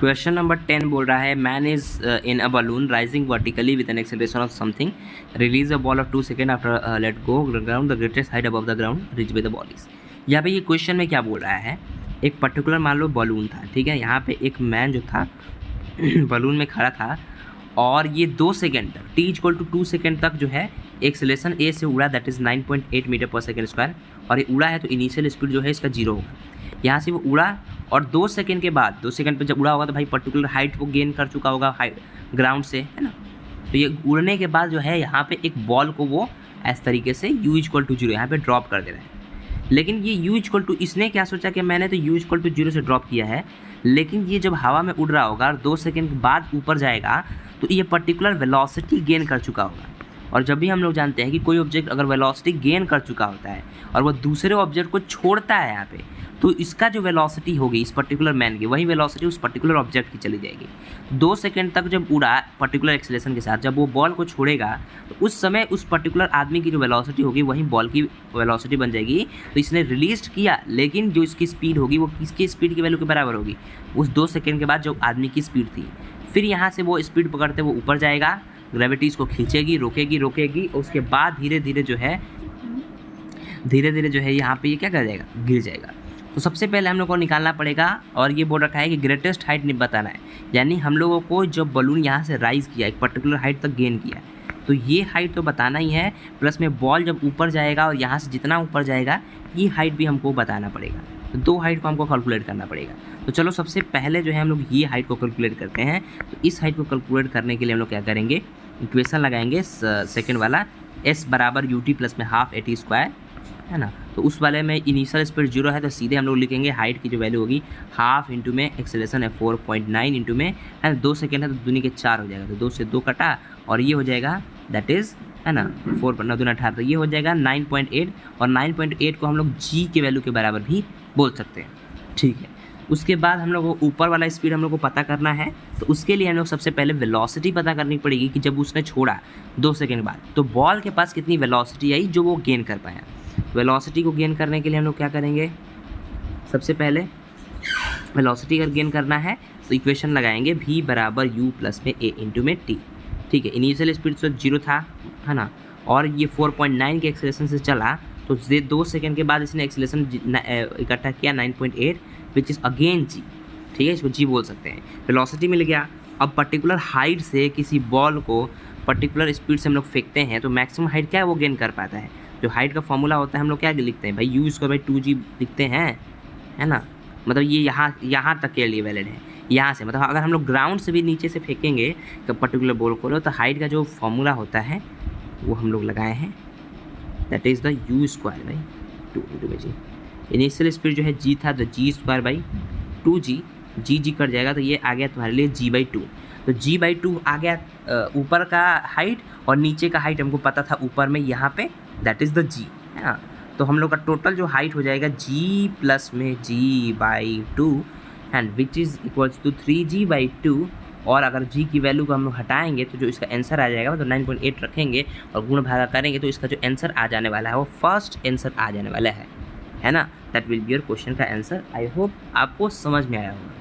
Question number 10 बोल रहा है man is in a balloon rising vertically with an acceleration of something release a ball of 2 second after let go ground the greatest height above the ground rich by the ball is. यहाँ पे ये question में क्या बोल रहा है, एक particular मान लो बलून था, ठीक है। यहाँ पे एक मैन जो था बलून में खड़ा था और ये 2 सेकेंड तक t = 2 सेकेंड तक जो है एक्सेलेरेशन ए से उड़ा, दैट इज़ 9.8 मीटर पर सेकेंड स्क्वायर। और ये उड़ा है तो इनिशियल स्पीड जो है इसका 0 होगा। यहाँ से वो उड़ा और 2 सेकेंड के बाद 2 सेकेंड पे जब उड़ा होगा तो भाई पर्टिकुलर हाइट वो गेन कर चुका होगा हाइट ग्राउंड से, है ना। तो ये उड़ने के बाद जो है यहाँ पे एक बॉल को वो इस तरीके से u = 0 यहाँ पे ड्रॉप कर दे रहा है। लेकिन ये u = इसने क्या सोचा कि मैंने तो u = 0 से ड्रॉप किया है, लेकिन ये जब हवा में उड़ रहा होगा और 2 सेकेंड के बाद ऊपर जाएगा तो ये पर्टिकुलर वेलोसिटी गेन कर चुका होगा। और जब भी हम लोग जानते हैं कि कोई ऑब्जेक्ट अगर वेलोसिटी गेन कर चुका होता है और वो दूसरे ऑब्जेक्ट को छोड़ता है यहाँ पे, तो इसका जो वेलोसिटी होगी इस पर्टिकुलर मैन की, वही वेलोसिटी उस पर्टिकुलर ऑब्जेक्ट की चली जाएगी। 2 सेकेंड तक जब उड़ा पर्टिकुलर एक्सेलरेशन के साथ, जब वो बॉल को छोड़ेगा तो उस समय उस पर्टिकुलर आदमी की जो वेलोसिटी होगी वही बॉल की वेलोसिटी बन जाएगी। तो इसने रिलीज किया, लेकिन जो इसकी स्पीड होगी वो किसकी स्पीड की वैल्यू के बराबर होगी, उस 2 सेकेंड के बाद जो आदमी की स्पीड थी। फिर यहाँ से वो स्पीड पकड़ते वो ऊपर जाएगा, ग्रेविटी इसको खींचेगी, रोकेगी, उसके बाद धीरे धीरे जो है यहाँ पे ये क्या कर जाएगा, गिर जाएगा। तो सबसे पहले हम लोग को निकालना पड़ेगा, और ये बोल रखा है कि ग्रेटेस्ट हाइट नहीं बताना है, यानी हम लोगों को जब बलून यहाँ से राइज किया एक पर्टिकुलर हाइट तक गेन किया तो ये हाइट तो बताना ही है, प्लस में बॉल जब ऊपर जाएगा और यहाँ से जितना ऊपर जाएगा ये हाइट भी हमको बताना पड़ेगा। तो 2 हाइट को हमको कैलकुलेट करना पड़ेगा। तो चलो सबसे पहले जो है हम लोग ये हाइट को कैलकुलेट करते हैं। तो इस हाइट को कैलकुलेट करने के लिए हम लोग क्या करेंगे, इक्वेशन लगाएंगे सेकेंड वाला, s = ut + में हाफ at स्क्वायर, है ना। तो उस वाले में इनिशियल स्पीड 0 है तो सीधे हम लोग लिखेंगे हाइट की जो वैल्यू होगी हाफ इंटू में एक्सेलरेशन है 4.9 इंटू में, है ना, 2 सेकेंड है तो दूनी के 4 हो जाएगा, तो 2 से 2 कटा और ये हो जाएगा, दैट इज़, है ना, 4 × 9 = 18, तो ये हो जाएगा 9.8। और 9.8 को हम लोग g के वैल्यू के बराबर भी बोल सकते हैं, ठीक है। उसके बाद हम लोग को ऊपर वाला स्पीड हम लोग को पता करना है। तो उसके लिए हम लोग सबसे पहले वेलोसिटी पता करनी पड़ेगी कि जब उसने छोड़ा 2 सेकेंड बाद तो बॉल के पास कितनी वेलोसिटी आई जो वो गेन कर पाया। वेलोसिटी को गेन करने के लिए हम लोग क्या करेंगे, सबसे पहले वेलोसिटी अगर गेन करना है तो इक्वेशन लगाएंगे v = u + में a इंटू में t, ठीक है। इनिशियल स्पीड तो 0 था, है ना, और ये 4.9 के एक्सेलरेशन से चला तो 2 सेकेंड के बाद इसने एक्सेलरेशन इकट्ठा किया 9.8 विच इज़ अगेन g, ठीक है, इसको g बोल सकते हैं। वेलोसिटी मिल गया। अब पर्टिकुलर हाइट से किसी बॉल को पर्टिकुलर स्पीड से हम लोग फेंकते हैं तो मैक्सिमम हाइट क्या है वो गेन कर पाता है। जो हाइट का फॉर्मूला होता है हम लोग क्या लिखते हैं भाई, u² / 2g लिखते हैं, है ना। मतलब ये यहाँ तक के लिए वैलिड है। यहाँ से मतलब अगर हम लोग ग्राउंड से भी नीचे से फेंकेंगे तो पर्टिकुलर बॉल को, तो हाइट का जो फॉर्मूला होता है वो हम लोग लगाए हैं, that is the u² / 2 into में g। इनिशियल स्पीड जो है g था तो g² / 2g, g कट जाएगा तो ये आ गया तुम्हारे लिए g/2। तो g/2 आ गया ऊपर का हाइट, और नीचे का हाइट हमको पता था ऊपर में यहाँ पे, दैट इज़ द g, है ना। तो हम लोग का टोटल जो हाइट हो जाएगा g + में g/2 and which is equals to 3g/2। और अगर g की वैल्यू को हम लोग हटाएंगे तो जो इसका आंसर आ जाएगा, मतलब 9.8 रखेंगे और गुण भागा करेंगे तो इसका जो आंसर आ जाने वाला है वो फर्स्ट आंसर आ जाने वाला है ना। That will be your question का आंसर। आई होप आपको समझ में आया होगा।